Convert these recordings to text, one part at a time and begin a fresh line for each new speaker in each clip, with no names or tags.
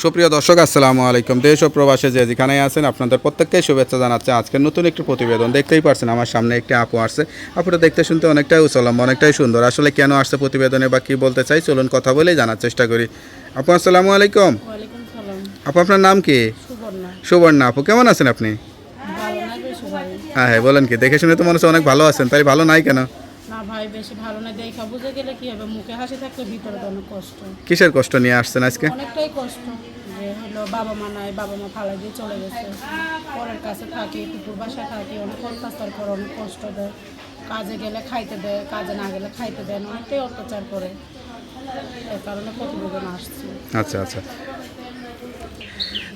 সুপ্রিয় দর্শক আসসালামু আলাইকুম। দেশ ও প্রবাসে যে যেখানে আছেন আপনাদের প্রত্যেককে শুভেচ্ছা জানাচ্ছে। আজকের নতুন একটি প্রতিবেদন দেখতেই পারছেন আমার সামনে একটি আপু আসছে। আপুটা দেখতে শুনতে অনেকটাই উচলম্ব, অনেকটাই সুন্দর। আসলে কেন আসছে প্রতিবেদনে বা কী বলতে চাই চলুন কথা বলেই জানার চেষ্টা করি। আপু আসসালামু আলাইকুম।
ওয়ালাইকুম সালাম।
আপু আপনার নাম কি?
সুবর্ণা।
সুবর্ণা। আপু কেমন আছেন আপনি?
ভালো না বেশি ভাই?
হ্যাঁ হ্যাঁ, বলেন কি, দেখে শুনে তো মনে হচ্ছে অনেক ভালো আছেন, তাই ভালো নাই কেন?
না ভাই বেশি ভালো না, দেখা বুঝে গেলে কি হবে, মুখে হাসি থাকলে ভিতরে তো অনেক কষ্ট।
কিসের কষ্ট নিয়ে আসছেন আজকে?
অনেকটাই কষ্ট যে হলো বাবা মা নাই, বাবা মা ফালাই দিয়ে চলে গেছে, পরের কাছে থাকি, কুকুর বাসায় থাকি, অনেক অত্যাচার করে, অনেক কষ্ট দেয়, কাজে গেলে খাইতে দেয়, কাজে না গেলে খাইতে দেয় না, অনেকটাই অত্যাচার করে, এই কারণে প্রতিবেদন আসছি।
আচ্ছা আচ্ছা,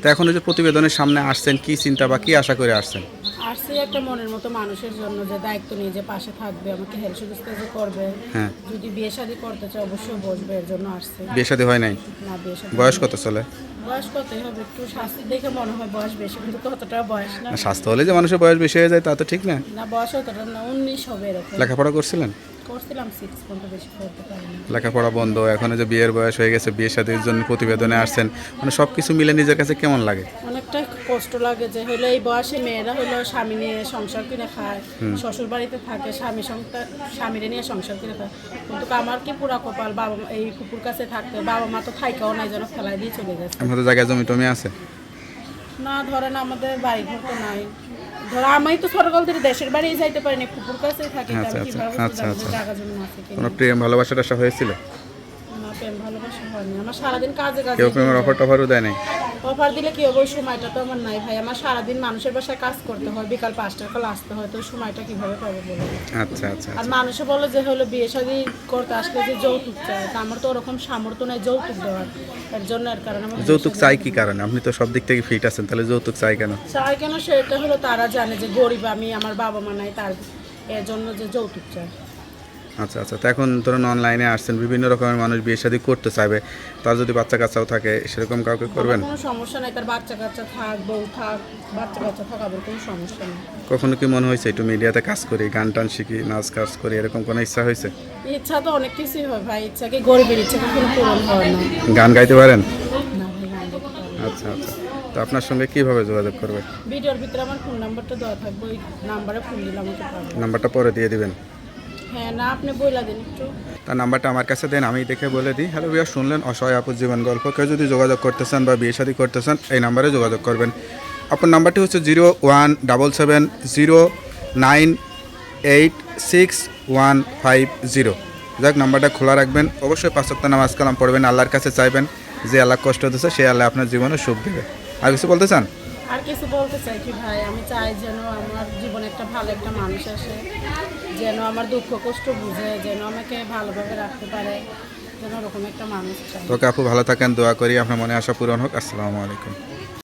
তা এখন ওই যে প্রতিবেদনের সামনে আসছেন, কি চিন্তা বা কি আশা করে আসছেন?
আসছি একটা মনের মতো মানুষের জন্য, যে দায়িত্ব নিয়ে যে পাশে থাকবে, আমাকে হেল্প সুবিধা যে করবে।
হ্যাঁ,
যদি বিয়ে শাদী করতে চাই অবশ্যই বসবে, এর জন্য আসছে।
বিয়ে শাদী হয় নাই?
না বিয়ে শাদী।
বয়স কত চলে?
বয়স কতই হবে, একটু স্বাস্থ্য দেখে মনে হয় বয়স বেশি, কিন্তু কতটা বয়স না।
না, স্বাস্থ্য হলে যে মানুষের বয়স বেশি হয়ে যায় তা তো ঠিক না।
না বয়স অতটা না, 19 হবে এরকম।
লেখাপড়া করছিলেন?
করছিলাম 6 পর্যন্ত, বেশি করতে পারিনি।
লেখাপড়া বন্ধ, এখন যে বিয়ের বয়স হয়ে গেছে, বিয়ে শাদীর জন্য প্রতিবেদনে আসছেন, মানে সব কিছু মিলে নিজের কাছে কেমন লাগে?
অনেকটা কষ্ট লাগে যে হলো এই বয়সে মেয়েরা হলো স্বামী নিয়ে সংসার কিনে খায়, শ্বশুর বাড়িতে থাকে, স্বামীরে নিয়ে সংসার কিনে খায়, কিন্তু আমার কি পুরা কপাল, বাবা এই কুকুর কাছে থাকতে, বাবা মা তো থাইকাও নাই, যেন ফেলাই দিয়ে চলে গেছে।
আমাদের জায়গায় জমি টমি আছে?
না ধরেন আমাদের বাড়ি ঘর তো নাই, ধরো আমি তো ছোটকাল থেকে দেশের বাড়ি যাইতে পারিনি, কুকুর কাছেই থাকি, তো
আচ্ছা
আমি
আচ্ছা
কিভাবে
আচ্ছা আচ্ছা,
জায়গা জমি আছে কিনা।
কোনো প্রেম ভালোবাসা টাসা হয়েছিল?
না প্রেম ভালোবাসা হয়নি, আমার সারাদিন কাজে কাজে।
কেউ প্রেমের অফার টফারও দেয় নাই?
অফার দিলে কি হবে, ওই সময়টা তো আমার নাই ভাই, আমার সারাদিন মানুষের বাসায় কাজ করতে হয়, বিকাল 5টার কাল আসতে হয়, তো ওই সময়টা কিভাবে পাবো বলো।
আচ্ছা আচ্ছা
আর মানুষে বলে যে হলো বিয়ে শাদী করতে আসলে যে যৌতুক চায়, তা আমার তো ওরকম সামর্থ্য নাই যৌতুক দেওয়ার, এর জন্য এর কারণে আমার
যৌতুক চাই কি কারণে? আপনি তো সব দিক থেকে ফিট আছেন, তাহলে যৌতুক চাই কেন?
চাই কেন, সেটা হলো তারা জানে যে গরিব আমি, আমার বাবা মা নাই, তার এর জন্য যে যৌতুক চায়।
আচ্ছা আচ্ছা, তো এখন ধরুন অনলাইনে আসছেন, বিভিন্ন রকমের মানুষ বিয়ে শাদী করতে চাইবে, তার যদি বাচ্চা কাচ্চাও থাকে সেরকম কাউকে করবেন?
কোনো সমস্যা নাই, তার বাচ্চা কাচ্চা থাক, বউ থাক, বাচ্চা কাচ্চা থাক, আবার কোনো সমস্যা নেই।
কখনো কি মনে হয়েছে একটু মিডিয়াতে কাজ করি, গান টান শিখি, নাচ কাজ করি, এরকম কোনো ইচ্ছা হয়েছে?
ইচ্ছা তো অনেক কিছুই হয় ভাই, ইচ্ছা কি গরিবের ইচ্ছা কখনো পূরণ হয় না।
গান গাইতে পারেন?
না ভাই গান গাইতে পারি না।
আচ্ছা আচ্ছা, তো আপনার সঙ্গে কিভাবে যোগাযোগ করবে?
ভিডিওর ভিতরে আমার ফোন নাম্বারটা দেওয়া থাকবে, ওই নাম্বারে ফোন দিলে আমাকে পাবে।
নাম্বারটা পরে দিয়ে দিবেন।
হ্যাঁ না আপনি বইলা দিন একটু।
তার নাম্বারটা আমার কাছে দেন, আমি দেখে বলে দিই। হ্যালো বিয়ার, শুনলেন অসহায় আপুর জীবন গল্প। কেউ যদি যোগাযোগ করতে চান বা বিয়ে শাদী করতে চান এই নাম্বারে যোগাযোগ করবেন। আপনার নাম্বারটি হচ্ছে 017709865150। যাক, নাম্বারটা খোলা রাখবেন, অবশ্যই 5 ওয়াক্ত নামাজ কালাম পড়বেন, আল্লাহর কাছে চাইবেন যে আল্লাহ কষ্ট দিচ্ছে সে আল্লাহ আপনার জীবনে সুখ দেবে। আর কিছু বলতে চান?
আর কিছু বলতে চাই কি ভাই, আমি চাই যেন আমার জীবনে একটা ভালো একটা মানুষ আসে, যেন আমার দুঃখ কষ্ট বুঝে, যেন আমাকে ভালোভাবে রাখতে পারে, যেন ওরকম একটা মানুষ চাই।
তোকে আপু ভালো থাকেন, দোয়া করি আপনার মনে আশা পূরণ হোক। আসসালামু আলাইকুম।